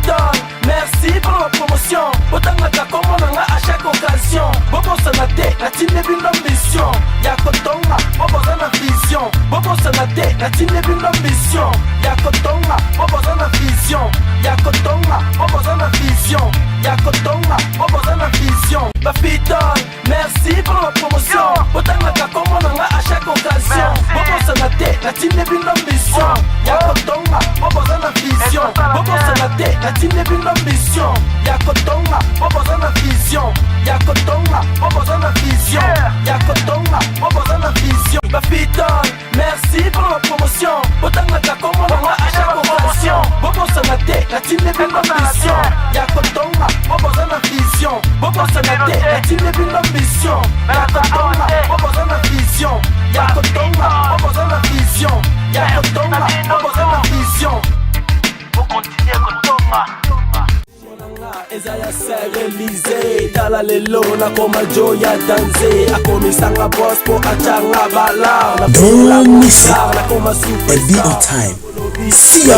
Fitton, merci pour la promotion. Autant que comme on a à chaque occasion. Bobo Sanate, la team est une ambition. Yakotonga, Bobo Sana vision. Bobo Sanate, la team est une ambition. Yakotonga, Bobo Sana vision. Yakotonga, Bobo Sana vision. Yakotonga, Bobo Sana vision. Ba Fitton, merci pour la promotion. Autant que comme on a à chaque occasion. Bobo Sanate, la team est une ambition. Yakotonga, Bobo Sana vision. Bobo Sanate, la team est une ambition. Yakotonga, Bobo Sana vision. Yakotonga, Bobo Sana vision. Yakotonga, Bobo Sana vision. Ba Fitton, merci pour la promotion. Autant que comme on a à chaque occasion. Bobo Sanate, la team est une ambition. Yakotonga, Bobo Sana vision. Bobo Sanate, la team est une ambition. Yakotonga, Bobo Sana vision. Yakotonga, Bobo Sana vision. Yakotonga, Bobo Sana vision. Vous continuez Kotonga. Ezaya serelize Tala lelo na koma joya danse Akomisanga boss po achanga bala. Don't miss it and be on time. See ya.